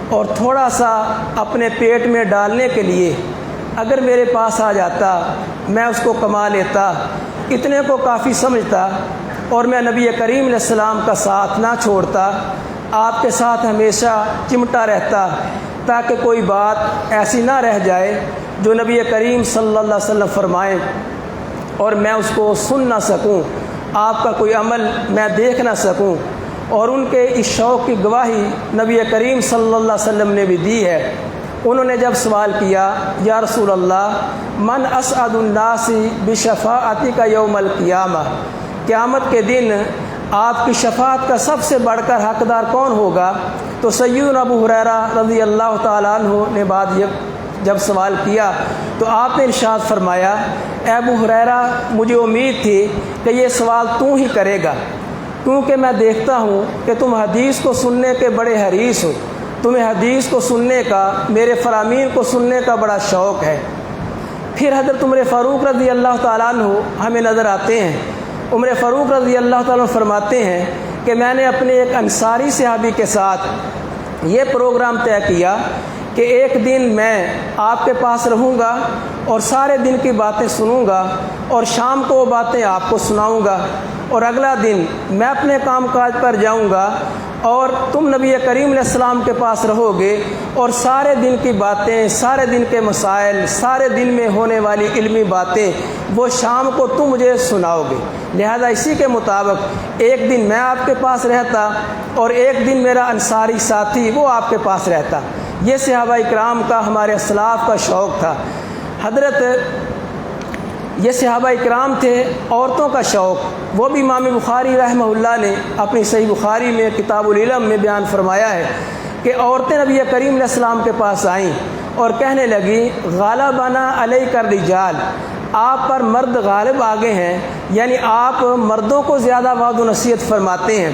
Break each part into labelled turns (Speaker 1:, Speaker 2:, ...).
Speaker 1: اور تھوڑا سا اپنے پیٹ میں ڈالنے کے لیے اگر میرے پاس آ جاتا میں اس کو کما لیتا، اتنے کو کافی سمجھتا اور میں نبی کریم علیہ السلام کا ساتھ نہ چھوڑتا، آپ کے ساتھ ہمیشہ چمٹا رہتا تاکہ کوئی بات ایسی نہ رہ جائے جو نبی کریم صلی اللہ علیہ وسلم فرمائیں اور میں اس کو سن نہ سکوں، آپ کا کوئی عمل میں دیکھ نہ سکوں۔ اور ان کے اس شوق کی گواہی نبی کریم صلی اللہ علیہ وسلم نے بھی دی ہے۔ انہوں نے جب سوال کیا یا رسول اللہ من اسعد الناس بشفاعتک یوم القیامہ، قیامت کے دن آپ کی شفاعت کا سب سے بڑھ کر حقدار کون ہوگا؟ تو سیدنا ابو ہریرہ رضی اللہ تعالیٰ عنہ نے جب سوال کیا تو آپ نے ارشاد فرمایا اے ابو ہریرہ مجھے امید تھی کہ یہ سوال تو ہی کرے گا، کیونکہ میں دیکھتا ہوں کہ تم حدیث کو سننے کے بڑے حریص ہو، تمہیں حدیث کو سننے کا، میرے فرامین کو سننے کا بڑا شوق ہے۔ پھر حضرت عمر فاروق رضی اللہ تعالیٰ عنہ ہمیں نظر آتے ہیں۔ عمر فاروق رضی اللہ تعالیٰ عنہ فرماتے ہیں کہ میں نے اپنے ایک انصاری صحابی کے ساتھ یہ پروگرام طے کیا کہ ایک دن میں آپ کے پاس رہوں گا اور سارے دن کی باتیں سنوں گا اور شام کو وہ باتیں آپ کو سناؤں گا، اور اگلا دن میں اپنے کام کاج پر جاؤں گا اور تم نبی کریم علیہ السلام کے پاس رہو گے اور سارے دن کی باتیں، سارے دن کے مسائل، سارے دن میں ہونے والی علمی باتیں وہ شام کو تم مجھے سناؤ گے۔ لہذا اسی کے مطابق ایک دن میں آپ کے پاس رہتا اور ایک دن میرا انصاری ساتھی وہ آپ کے پاس رہتا۔ یہ صحابہ اکرام کا، ہمارے اسلاف کا شوق تھا۔ حضرت یہ صحابہ اکرام تھے، عورتوں کا شوق وہ بھی امام بخاری رحمہ اللہ نے اپنی صحیح بخاری میں کتاب العلم میں بیان فرمایا ہے کہ عورتیں نبی کریم علیہ السلام کے پاس آئیں اور کہنے لگی غالبنا علیک الرجال، آپ پر مرد غالب آگے ہیں، یعنی آپ مردوں کو زیادہ وعظ و نصیحت فرماتے ہیں،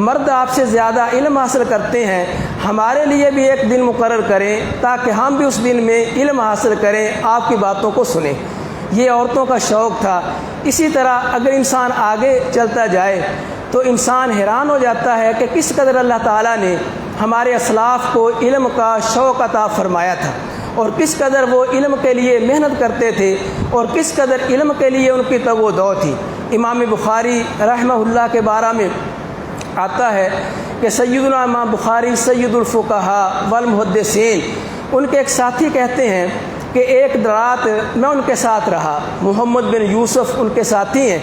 Speaker 1: مرد آپ سے زیادہ علم حاصل کرتے ہیں، ہمارے لیے بھی ایک دن مقرر کریں تاکہ ہم بھی اس دن میں علم حاصل کریں، آپ کی باتوں کو سنیں۔ یہ عورتوں کا شوق تھا۔ اسی طرح اگر انسان آگے چلتا جائے تو انسان حیران ہو جاتا ہے کہ کس قدر اللہ تعالیٰ نے ہمارے اسلاف کو علم کا شوق عطا فرمایا تھا اور کس قدر وہ علم کے لیے محنت کرتے تھے اور کس قدر علم کے لیے ان کی تگ و دو تھی۔ امام بخاری رحمہ اللہ کے بارے میں آتا ہے کہ سیدنا امام بخاری سید الفقہاء والمحدثین، ان کے ایک ساتھی کہتے ہیں کہ ایک رات میں ان کے ساتھ رہا، محمد بن یوسف ان کے ساتھی ہیں،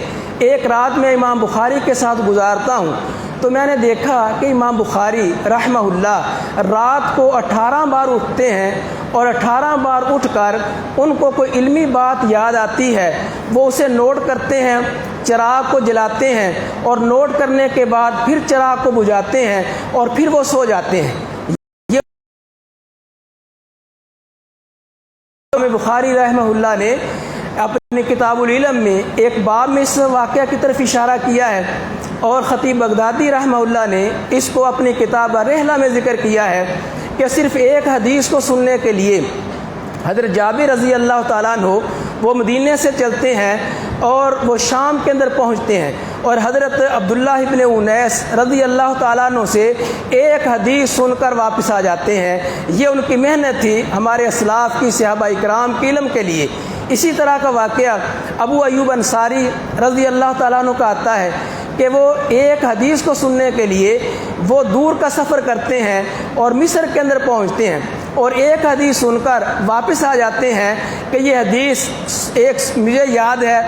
Speaker 1: ایک رات میں امام بخاری کے ساتھ گزارتا ہوں تو میں نے دیکھا کہ امام بخاری رحمہ اللہ رات کو 18 بار اٹھتے ہیں اور 18 بار اٹھ کر ان کو کوئی علمی بات یاد آتی ہے وہ اسے نوٹ کرتے ہیں، چراغ کو جلاتے ہیں اور نوٹ کرنے کے بعد پھر چراغ کو بجھاتے ہیں اور پھر وہ سو جاتے ہیں۔ بخاری رحمہ اللہ نے اپنی کتاب العلم میں ایک باب میں اس واقعہ کی طرف اشارہ کیا ہے، اور خطیب بغدادی رحمہ اللہ نے اس کو اپنی کتاب رحلہ میں ذکر کیا ہے کہ صرف ایک حدیث کو سننے کے لیے حضرت جابر رضی اللہ تعالیٰ عنہ وہ مدینے سے چلتے ہیں اور وہ شام کے اندر پہنچتے ہیں اور حضرت عبداللہ ابن انیس رضی اللہ تعالیٰ عنہ سے ایک حدیث سن کر واپس آ جاتے ہیں۔ یہ ان کی محنت تھی ہمارے اسلاف کی، صحابہ اکرام کے علم کے لیے۔ اسی طرح کا واقعہ ابو ایوب انصاری رضی اللہ تعالیٰ عنہ کا آتا ہے کہ وہ ایک حدیث کو سننے کے لیے وہ دور کا سفر کرتے ہیں اور مصر کے اندر پہنچتے ہیں اور ایک حدیث سن کر واپس آ جاتے ہیں کہ یہ حدیث ایک مجھے یاد ہے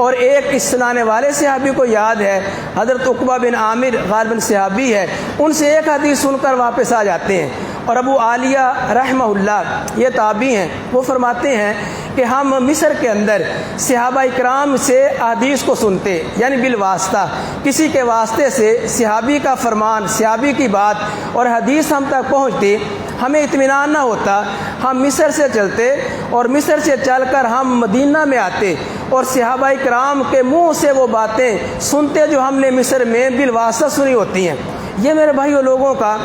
Speaker 1: اور ایک اس سنانے والے صحابی کو یاد ہے، حضرت عقبہ بن عامر غالباً صحابی ہے، ان سے ایک حدیث سن کر واپس آ جاتے ہیں۔ اور ابو عالیہ رحمہ اللہ یہ تابعی ہیں، وہ فرماتے ہیں کہ ہم مصر کے اندر صحابہ اکرام سے حدیث کو سنتے، یعنی بالواسطہ کسی کے واسطے سے صحابی کا فرمان، صحابی کی بات اور حدیث ہم تک پہنچتی، ہمیں اطمینان نہ ہوتا، ہم مصر سے چلتے اور مصر سے چل کر ہم مدینہ میں آتے اور صحابہ اکرام کے منہ سے وہ باتیں سنتے جو ہم نے مصر میں بالواسطہ سنی ہوتی ہیں۔ یہ میرے بھائیوں لوگوں کا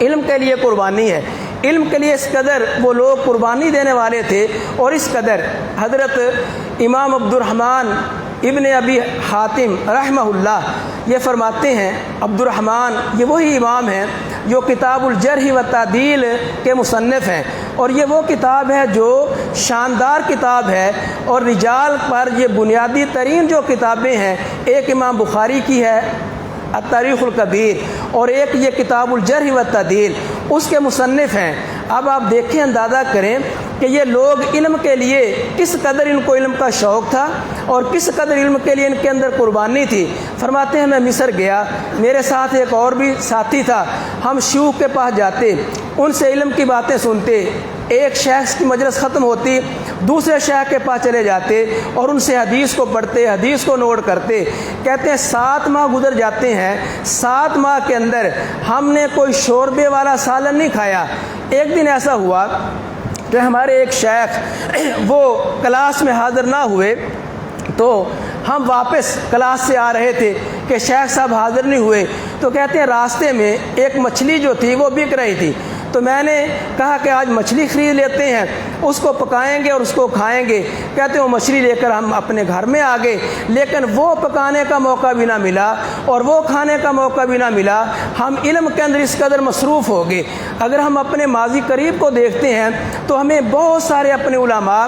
Speaker 1: علم کے لیے قربانی ہے، علم کے لیے اس قدر وہ لوگ قربانی دینے والے تھے، اور اس قدر حضرت امام عبد الرحمن ابن ابی حاتم رحمہ اللہ یہ فرماتے ہیں، عبد الرحمن یہ وہی امام ہیں جو کتاب الجرح و تعدیل کے مصنف ہیں، اور یہ وہ کتاب ہے جو شاندار کتاب ہے، اور رجال پر یہ بنیادی ترین جو کتابیں ہیں، ایک امام بخاری کی ہے التاریخ الکبیر، اور ایک یہ کتاب الجرح و تعدیل، اس کے مصنف ہیں۔ اب آپ دیکھیں، اندازہ کریں کہ یہ لوگ علم کے لیے کس قدر ان کو علم کا شوق تھا اور کس قدر علم کے لیے ان کے اندر قربانی تھی۔ فرماتے ہیں میں مصر گیا، میرے ساتھ ایک اور بھی ساتھی تھا، ہم شیوخ کے پاس جاتے، ان سے علم کی باتیں سنتے، ایک شیخ کی مجلس ختم ہوتی دوسرے شیخ کے پاس چلے جاتے اور ان سے حدیث کو پڑھتے، حدیث کو نوٹ کرتے۔ کہتے ہیں 7 ماہ گزر جاتے ہیں، 7 ماہ کے اندر ہم نے کوئی شوربے والا سالن نہیں کھایا۔ ایک دن ایسا ہوا کہ ہمارے ایک شیخ وہ کلاس میں حاضر نہ ہوئے، تو ہم واپس کلاس سے آ رہے تھے کہ شیخ صاحب حاضر نہیں ہوئے، تو کہتے ہیں راستے میں ایک مچھلی جو تھی وہ بک رہی تھی، تو میں نے کہا کہ آج مچھلی خرید لیتے ہیں، اس کو پکائیں گے اور اس کو کھائیں گے۔ کہتے ہیں وہ مچھلی لے کر ہم اپنے گھر میں آ گئے، لیکن وہ پکانے کا موقع بھی نہ ملا اور وہ کھانے کا موقع بھی نہ ملا، ہم علم کے اندر اس قدر مصروف ہو گئے۔ اگر ہم اپنے ماضی قریب کو دیکھتے ہیں تو ہمیں بہت سارے اپنے علماء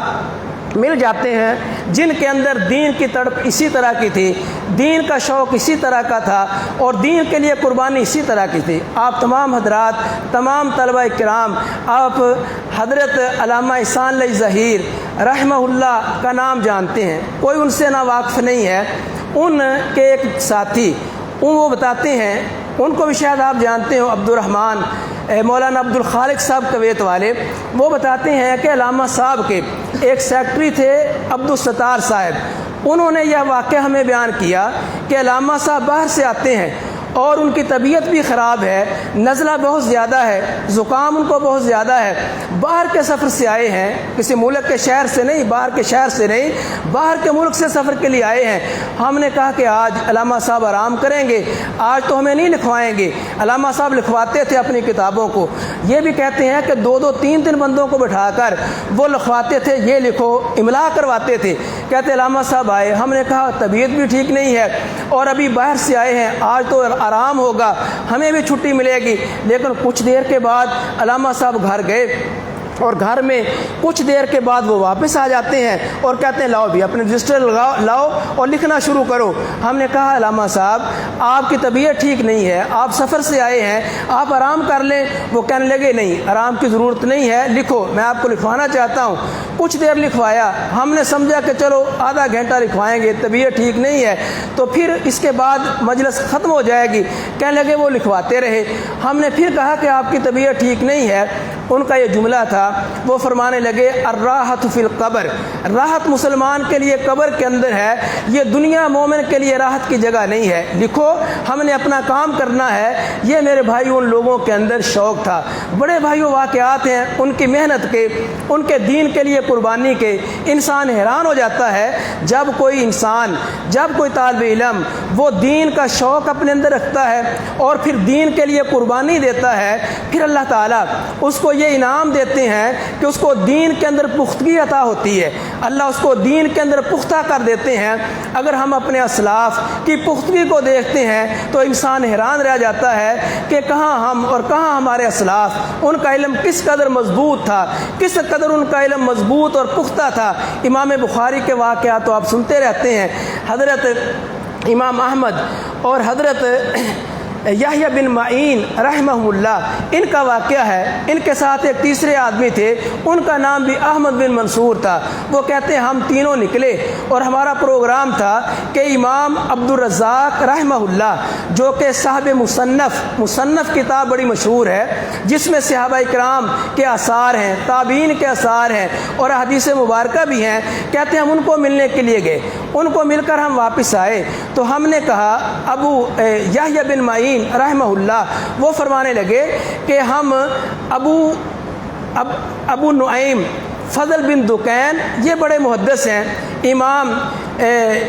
Speaker 1: مل جاتے ہیں جن کے اندر دین کی تڑپ اسی طرح کی تھی، دین کا شوق اسی طرح کا تھا اور دین کے لیے قربانی اسی طرح کی تھی۔ آپ تمام حضرات، تمام طلبہ کرام، آپ حضرت علامہ احسان علی ظہیر رحمہ اللہ کا نام جانتے ہیں، کوئی ان سے نا واقف نہیں ہے۔ ان کے ایک ساتھی وہ بتاتے ہیں، ان کو بھی شاید آپ جانتے ہو، عبد الرحمن مولانا عبد الخالق صاحب کویت والے، وہ بتاتے ہیں کہ علامہ صاحب کے ایک سیکٹری تھے عبد الستار صاحب، انہوں نے یہ واقعہ ہمیں بیان کیا کہ علامہ صاحب باہر سے آتے ہیں اور ان کی طبیعت بھی خراب ہے، نزلہ بہت زیادہ ہے، زکام ان کو بہت زیادہ ہے، باہر کے سفر سے آئے ہیں، کسی ملک کے شہر سے نہیں، باہر کے شہر سے نہیں، باہر کے ملک سے سفر کے لیے آئے ہیں۔ ہم نے کہا کہ آج علامہ صاحب آرام کریں گے، آج تو ہمیں نہیں لکھوائیں گے۔ علامہ صاحب لکھواتے تھے اپنی کتابوں کو، یہ بھی کہتے ہیں کہ 2-2 3-3 بندوں کو بٹھا کر وہ لکھواتے تھے، یہ لکھو، املا کرواتے تھے۔ کہتے علامہ صاحب آئے، ہم نے کہا طبیعت بھی ٹھیک نہیں ہے اور ابھی باہر سے آئے ہیں، آج تو آرام ہوگا، ہمیں بھی چھٹی ملے گی۔ لیکن کچھ دیر کے بعد علامہ صاحب گھر گئے اور گھر میں کچھ دیر کے بعد وہ واپس آ جاتے ہیں اور کہتے ہیں لاؤ بھی اپنے رجسٹر لاؤ اور لکھنا شروع کرو۔ ہم نے کہا علامہ صاحب آپ کی طبیعت ٹھیک نہیں ہے، آپ سفر سے آئے ہیں، آپ آرام کر لیں۔ وہ کہنے لگے نہیں، آرام کی ضرورت نہیں ہے، لکھو، میں آپ کو لکھوانا چاہتا ہوں۔ کچھ دیر لکھوایا، ہم نے سمجھا کہ چلو آدھا گھنٹہ لکھوائیں گے، طبیعت ٹھیک نہیں ہے تو پھر اس کے بعد مجلس ختم ہو جائے گی۔ کہنے لگے وہ لکھواتے رہے۔ ہم نے پھر کہا کہ آپ کی طبیعت ٹھیک نہیں ہے۔ ان کا یہ جملہ تھا، وہ فرمانے لگے الراحت فی القبر، راحت مسلمان کے لیے قبر کے اندر ہے، یہ دنیا مومن کے لیے راحت کی جگہ نہیں ہے، لکھو، ہم نے اپنا کام کرنا ہے۔ یہ میرے بھائی ان لوگوں کے اندر شوق تھا۔ بڑے بھائیوں واقعات ہیں ان کی محنت کے، ان کے دین کے لیے قربانی کے۔ انسان حیران ہو جاتا ہے جب کوئی انسان، جب کوئی طالب علم وہ دین کا شوق اپنے اندر رکھتا ہے اور پھر دین کے لیے قربانی دیتا ہے، پھر اللہ تعالیٰ اس کو یہ انعام دیتے ہیں کہ اس کو دین کے اندر پختگی عطا ہوتی ہے، اللہ اس کو دین کے اندر پختہ کر دیتے ہیں۔ اگر ہم اپنے اسلاف کی پختگی کو دیکھتے ہیں تو انسان حیران رہ جاتا ہے کہ کہاں ہم اور کہاں ہمارے اسلاف، ان کا علم کس قدر مضبوط تھا، کس قدر ان کا علم مضبوط اور پختہ تھا۔ امام بخاری کے واقعات تو آپ سنتے رہتے ہیں، حضرت امام احمد اور حضرت یحییٰ بن معین رحمہ اللہ، ان کا واقعہ ہے۔ ان کے ساتھ ایک تیسرے آدمی تھے، ان کا نام بھی احمد بن منصور تھا۔ وہ کہتے ہیں ہم تینوں نکلے اور ہمارا پروگرام تھا کہ امام عبد الرزاق رحمہ اللہ، جو کہ صاحب مصنف کتاب بڑی مشہور ہے جس میں صحابہ کرام کے آثار ہیں، تابعین کے آثار ہیں اور حدیث مبارکہ بھی ہیں، کہتے ہیں ہم ان کو ملنے کے لیے گئے۔ ان کو مل کر ہم واپس آئے تو ہم نے کہا، ابو یحییٰ بن معین رحمہ اللہ وہ فرمانے لگے کہ ہم ابو نعیم فضل بن دکین، یہ بڑے محدث ہیں، امام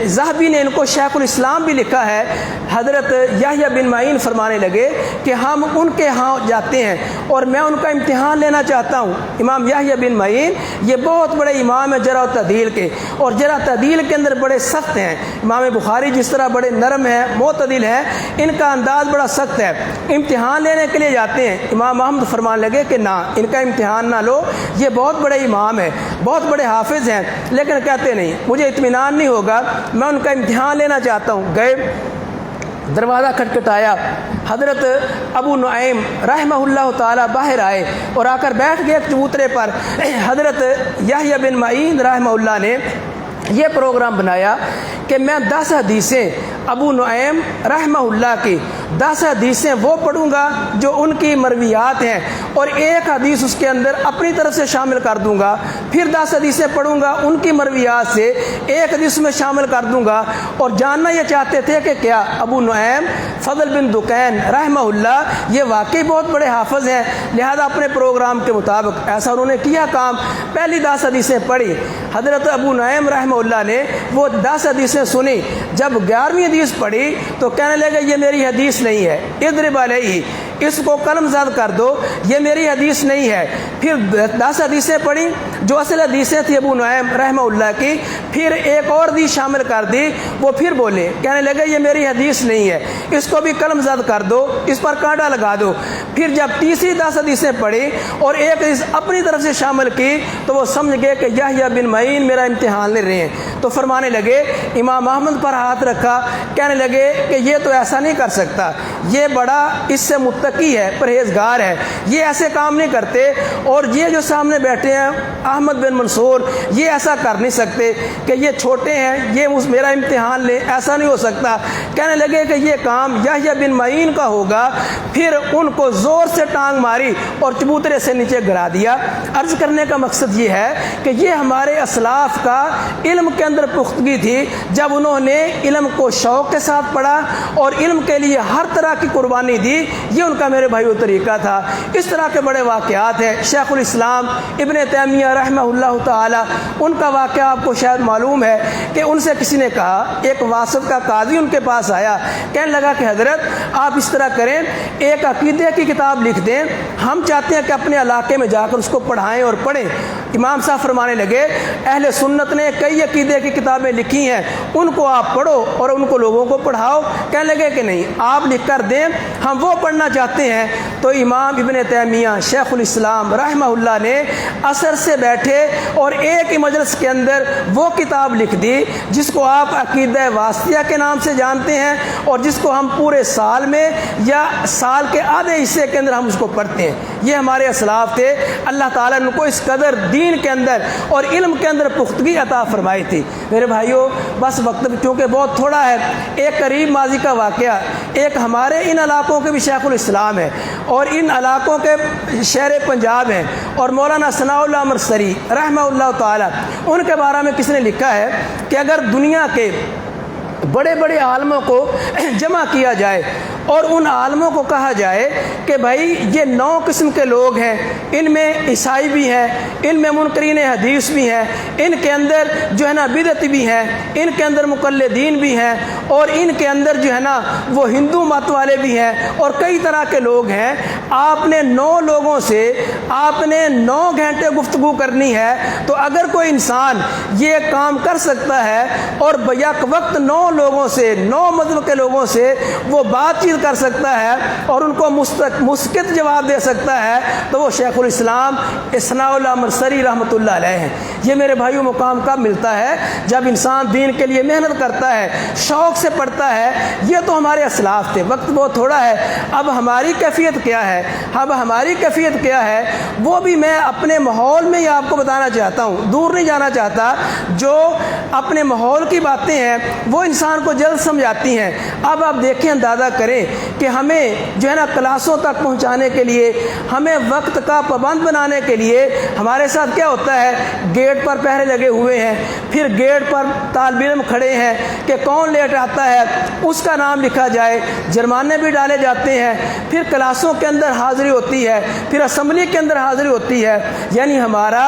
Speaker 1: ذہبی نے ان کو شیخ الاسلام بھی لکھا ہے۔ حضرت یحییٰ بن معین فرمانے لگے کہ ہم ان کے ہاں جاتے ہیں اور میں ان کا امتحان لینا چاہتا ہوں۔ امام یحییٰ بن معین یہ بہت بڑے امام ہیں جرح و تعدیل کے، اور جرح تعدیل کے اندر بڑے سخت ہیں۔ امام بخاری جس طرح بڑے نرم ہیں، معتدل ہیں، ان کا انداز بڑا سخت ہے۔ امتحان لینے کے لیے جاتے ہیں۔ امام احمد فرمان لگے کہ نہ، ان کا امتحان نہ لو، یہ بہت بڑے امام ہیں، بہت بڑے حافظ ہیں، لیکن کہتے نہیں مجھے اطمینان نہیں ہوگا، میں ان کا امتحان لینا چاہتا ہوں۔ گئے، دروازہ کھٹکھٹایا، حضرت ابو نعیم رحمہ اللہ تعالی باہر آئے اور آ کر بیٹھ گئے ایک چبوترے پر۔ حضرت یحییٰ بن معین رحمہ اللہ نے یہ پروگرام بنایا کہ میں 10 حدیثیں ابو نعیم رحمہ اللہ کی 10 حدیثیں وہ پڑھوں گا جو ان کی مرویات ہیں، اور ایک حدیث اس کے اندر اپنی طرف سے شامل کر دوں گا، پھر 10 حدیثیں پڑھوں گا ان کی مرویات سے ایک حدیث میں شامل کر دوں گا۔ اور جاننا یہ چاہتے تھے کہ کیا ابو نعیم فضل بن دکین رحمہ اللہ یہ واقعی بہت بڑے حافظ ہیں، لہذا اپنے پروگرام کے مطابق ایسا انہوں نے کیا کام۔ پہلی 10 حدیثیں پڑھی، حضرت ابو نعیم رحمہ اللہ نے وہ 10 حدیثیں سنی۔ جب 11ویں حدیث پڑھی تو کہنے لگے یہ میری حدیث نہیں ہے، اضرب علیہ، اس کو قلم زد کر دو، یہ میری حدیث نہیں ہے۔ پھر 10 حدیثیں پڑھی جو اصل حدیثیں تھی ابو نعیم رحمہ اللہ کی، پھر ایک اور حدیث شامل کر دی، وہ پھر بولے، کہنے لگے یہ میری حدیث نہیں ہے، اس کو بھی قلم زد کر دو، اس پر کانٹا لگا دو۔ پھر جب تیسری 10 حدیثیں پڑھی اور ایک حدیث اپنی طرف سے شامل کی تو وہ سمجھ گئے کہ یحییٰ بن معین میرا امتحان لے رہے ہیں، تو فرمانے لگے، امام احمد پر ہاتھ رکھا، کہنے لگے کہ یہ تو ایسا نہیں کر سکتا، یہ بڑا اس سے متقی ہے، پرہیزگار ہے، یہ ایسے کام نہیں کرتے، اور یہ جو سامنے بیٹھے ہیں احمد بن منصور یہ ایسا کر نہیں سکتے کہ یہ چھوٹے ہیں، یہ میرا امتحان لیں، ایسا نہیں ہو سکتا۔ کہنے لگے کہ یہ کام یحییٰ بن معین کا ہوگا۔ پھر ان کو زور سے ٹانگ ماری اور چبوترے سے نیچے گرا دیا۔ عرض کرنے کا مقصد یہ ہے کہ یہ ہمارے اسلاف کا علم کے اندر پختگی تھی، جب انہوں نے علم کو شوق کے ساتھ پڑھا اور علم کے لیے ہر طرح کی قربانی دی، یہ ان کا میرے بھائیو طریقہ تھا۔ اس طرح کے بڑے واقعات ہیں۔ شیخ الاسلام ابن تیمیہ رحمہ اللہ تعالی، ان کا واقعہ آپ کو شاید معلوم ہے کہ ان سے کسی نے کہا، ایک واسط کا قاضی ان کے پاس آیا، کہنے لگا کہ حضرت آپ اس طرح کریں، ایک عقیدے کی کتاب لکھ دیں، ہم چاہتے ہیں کہ اپنے علاقے میں جا کر اس کو پڑھائیں اور پڑھیں۔ امام صاحب فرمانے لگے، اہل سنت نے کئی عقیدے کی کتابیں لکھی ہیں، ان کو آپ پڑھو اور ان کو لوگوں کو پڑھاؤ۔ کہنے لگے کہ نہیں، آپ لکھ کر دیں، ہم وہ پڑھنا چاہتے ہیں۔ تو امام ابن تیمیہ شیخ الاسلام رحمہ اللہ نے اثر سے بیٹھے اور ایک ہی مجلس کے اندر وہ کتاب لکھ دی جس کو آپ عقیدہ واسطیہ کے نام سے جانتے ہیں، اور جس کو ہم پورے سال میں یا سال کے آدھے حصے کے اندر ہم اس کو پڑھتے ہیں۔ یہ ہمارے اسلاف تھے، اللہ تعالیٰ نے کو اس قدر دین کے اندر اور علم کے اندر پختگی عطا فرمائی تھی۔ میرے بھائیوں، بس وقت چونکہ بہت تھوڑا ہے، ایک قریب ماضی کا واقعہ، ایک ہمارے ان علاقوں کے بھی شیخ الاسلام ہے اور ان علاقوں کے شہر پنجاب ہیں، اور مولانا ثناء اللہ مرسری رحمہ اللہ تعالی، ان کے بارے میں کس نے لکھا ہے کہ اگر دنیا کے بڑے بڑے عالموں کو جمع کیا جائے اور ان عالموں کو کہا جائے کہ بھائی یہ 9 قسم کے لوگ ہیں، ان میں عیسائی بھی ہیں، ان میں منکرین حدیث بھی ہیں، ان کے اندر جو ہے نا بدعت بھی ہیں، ان کے اندر مقلدین بھی ہیں، اور ان کے اندر جو ہے نا وہ ہندو مت والے بھی ہیں، اور کئی طرح کے لوگ ہیں، آپ نے 9 لوگوں سے آپ نے 9 گھنٹے گفتگو کرنی ہے، تو اگر کوئی انسان یہ کام کر سکتا ہے اور بیک وقت 9 لوگوں سے 9 مذہب کے لوگوں سے وہ بات چیت کر سکتا ہے اور ان کو مسکت جواب دے سکتا ہے، تو وہ شیخ الاسلام ثناء اللہ مرسری رحمۃ اللہ علیہ ہیں۔ یہ میرے بھائیوں مقام کب ملتا ہے؟ جب انسان دین کے لیے محنت کرتا ہے، شوق سے پڑھتا ہے۔ یہ تو ہمارے اسلاف تھے۔ وقت بہت تھوڑا ہے، اب ہماری کیفیت کیا ہے؟ اب ہماری کیفیت کیا ہے وہ بھی میں اپنے ماحول میں ہی آپ کو بتانا چاہتا ہوں، دور نہیں جانا چاہتا۔ جو اپنے ماحول کی باتیں ہیں وہ انسان کو جلد سمجھ آتی ہیں۔ اب آپ دیکھیں، اندازہ کریں کہ ہمیں جو ہے نا کلاسوں تک پہنچانے کے لیے، ہمیں وقت کا پابند بنانے کے لیے ہمارے ساتھ کیا ہوتا ہے، گیٹ پر پہرے لگے ہوئے ہیں، پھر گیٹ پر طالب علم کھڑے ہیں کہ کون لیٹ آتا ہے اس کا نام لکھا جائے، جرمانے بھی ڈالے جاتے ہیں، پھر کلاسوں کے اندر حاضری ہوتی ہے، پھر اسمبلی کے اندر حاضری ہوتی ہے۔ یعنی ہمارا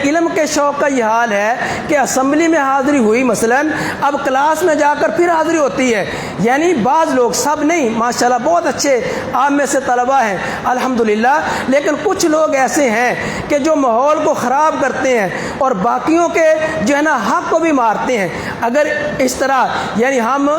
Speaker 1: علم کے شوق کا یہ حال ہے کہ اسمبلی میں حاضری ہوئی مثلاً، اب کلاس میں جا کر پھر حاضری ہوتی ہے۔ یعنی بعض لوگ، سب نہیں، ماشاءاللہ بہت اچھے آپ میں سے طلباء ہیں الحمدللہ، لیکن کچھ لوگ ایسے ہیں کہ جو ماحول کو خراب کرتے ہیں اور باقیوں کے جو ہے نا حق کو بھی مارتے ہیں۔ اگر اس طرح ہم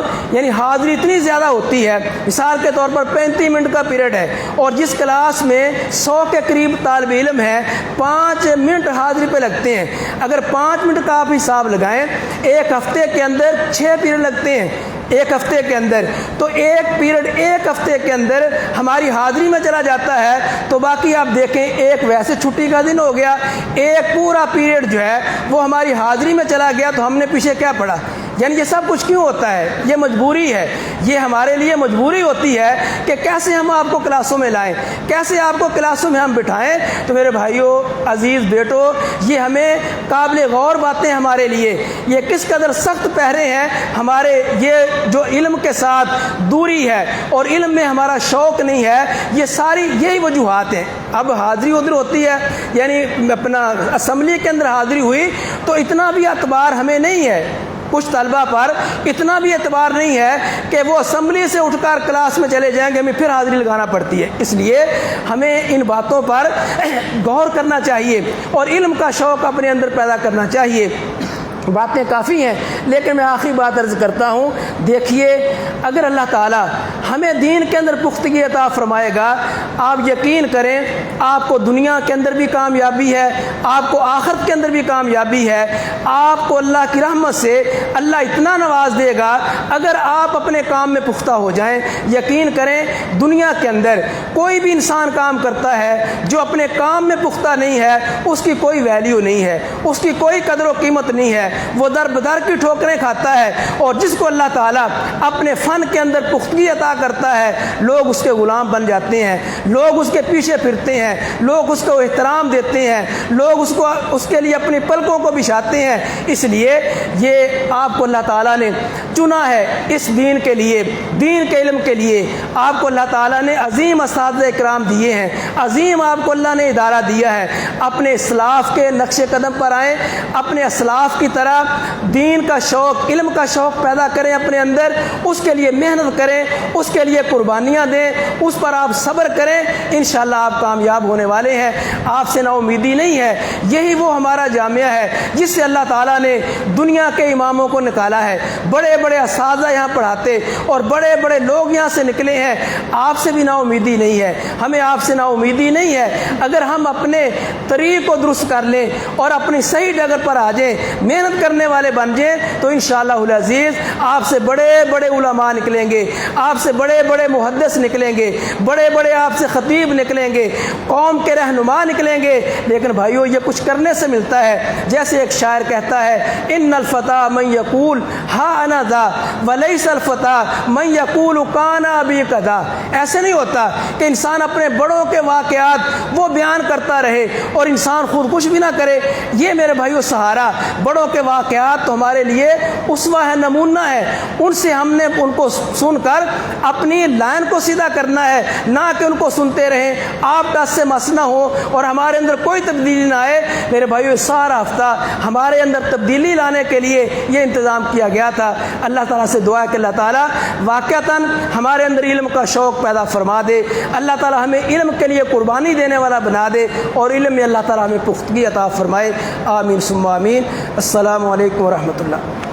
Speaker 1: حاضری اتنی زیادہ ہوتی ہے، مثال کے طور پر 35 منٹ کا پیریڈ ہے اور جس کلاس میں 100 کے قریب طالب علم ہے، 5 منٹ حاضری پہ لگتے ہیں۔ اگر 5 منٹ کا آپ حساب لگائیں، ایک ہفتے کے اندر 6 پیریڈ لگتے ہیں، ایک ہفتے کے اندر، تو ایک پیریڈ ایک ہفتے کے اندر ہماری حاضری میں چلا جاتا ہے، تو باقی آپ دیکھیں ایک ویسے چھٹی کا دن ہو گیا، ایک پورا پیریڈ جو ہے وہ ہماری حاضری میں چلا گیا، تو ہم نے پیچھے کیا پڑھا؟ یہ سب کچھ کیوں ہوتا ہے؟ یہ مجبوری ہے، یہ ہمارے لیے مجبوری ہوتی ہے کہ کیسے ہم آپ کو کلاسوں میں لائیں، کیسے آپ کو کلاسوں میں ہم بٹھائیں۔ تو میرے بھائیوں، عزیز بیٹو، یہ ہمیں قابل غور باتیں ہمارے لیے، یہ کس قدر سخت پہرے ہیں ہمارے، یہ جو علم کے ساتھ دوری ہے اور علم میں ہمارا شوق نہیں ہے، یہ ساری یہی وجوہات ہیں۔ اب حاضری ادھر ہوتی ہے، اپنا اسمبلی کے اندر حاضری ہوئی، تو اتنا بھی اعتبار ہمیں نہیں ہے، کچھ طلبہ پر اتنا بھی اعتبار نہیں ہے کہ وہ اسمبلی سے اٹھ کر کلاس میں چلے جائیں گے، ہمیں پھر حاضری لگانا پڑتی ہے۔ اس لیے ہمیں ان باتوں پر غور کرنا چاہیے اور علم کا شوق اپنے اندر پیدا کرنا چاہیے۔ باتیں کافی ہیں، لیکن میں آخری بات عرض کرتا ہوں، دیکھیے اگر اللہ تعالیٰ ہمیں دین کے اندر پختگی عطا فرمائے گا، آپ یقین کریں آپ کو دنیا کے اندر بھی کامیابی ہے، آپ کو آخرت کے اندر بھی کامیابی ہے، آپ کو اللہ کی رحمت سے اللہ اتنا نواز دے گا اگر آپ اپنے کام میں پختہ ہو جائیں۔ یقین کریں دنیا کے اندر کوئی بھی انسان کام کرتا ہے جو اپنے کام میں پختہ نہیں ہے، اس کی کوئی ویلیو نہیں ہے، اس کی کوئی قدر و قیمت نہیں ہے، وہ در بدر کی ٹھوکریں کھاتا ہے۔ اور جس کو اللہ تعالیٰ اپنے فن کے اندر پختگی عطا کرتا ہے، لوگ اس کے غلام بن جاتے ہیں، لوگ اس کے پیچھے پھرتے ہیں، لوگ اس کو احترام دیتے ہیں، لوگ اس کے لیے اپنی پلکوں کو بچھاتے ہیں۔ اس لیے یہ آپ کو اللہ تعالیٰ نے چنا ہے اس دین کے لیے، دین کے علم کے لیے۔ آپ کو اللہ تعالیٰ نے عظیم اساتذہ کرام دیے ہیں، عظیم آپ کو اللہ نے ادارہ دیا ہے۔ اپنے اسلاف کے نقش قدم پر آئیں، اپنے اسلاف کی طرح دین کا شوق، علم کا شوق پیدا کریں اپنے اندر، اس کے لیے محنت کریں، اس کے لیے قربانیاں دیں، اس پر آپ صبر کریں، انشاءاللہ آپ کامیاب ہونے والے ہیں۔ آپ سے نا امیدی نہیں ہے، یہی وہ ہمارا جامعہ ہے جس سے اللہ تعالیٰ نے دنیا کے اماموں کو نکالا ہے۔ بڑے بڑے اساتذہ یہاں پڑھاتے اور بڑے بڑے لوگ یہاں سے نکلے ہیں۔ آپ سے بھی نا امیدی نہیں ہے، ہمیں آپ سے نا امیدی نہیں ہے۔ اگر ہم اپنے طریق کو درست کر لیں اور اپنی صحیح ڈگر پر آ جائیں، محنت کرنے والے بن جائیں، تو انشاءاللہ العزیز آپ سے بڑے بڑے علماء نکلیں گے، آپ سے بڑے بڑے محدث نکلیں گے، بڑے بڑے آپ سے خطیب نکلیں گے، قوم کے رہنما نکلیں گے۔ لیکن بھائیو یہ کچھ کرنے سے ملتا ہے، جیسے ایک شاعر کہتا ہے، ان الفتى من یقول ہا انا ذا ولیس الفتى من یقول کان ابی کذا۔ ایسے نہیں ہوتا کہ انسان اپنے بڑوں کے واقعات وہ بیان کرتا رہے اور انسان خود کچھ بھی نہ کرے۔ یہ میرے بھائیو سہارا، بڑوں کے واقعات تو ہمارے لیے اسوہ ہے، نمونہ ہے، ان سے ہم نے ان کو سن کر اپنی لائن کو سیدھا کرنا ہے، نہ کہ ان کو سنتے رہیں، آپ کا سے مس نہ ہو اور ہمارے اندر کوئی تبدیلی نہ آئے۔ میرے بھائیو سارا ہفتہ ہمارے اندر تبدیلی لانے کے لیے یہ انتظام کیا گیا تھا۔ اللہ تعالیٰ سے دعا ہے کہ اللہ تعالیٰ واقعتاً ہمارے اندر علم کا شوق پیدا فرما دے، اللہ تعالیٰ ہمیں علم کے لیے قربانی دینے والا بنا دے اور علم میں اللہ تعالیٰ ہمیں پختگی عطا فرمائے۔ آمین ثم آمین۔ السلام علیکم ورحمۃ اللہ۔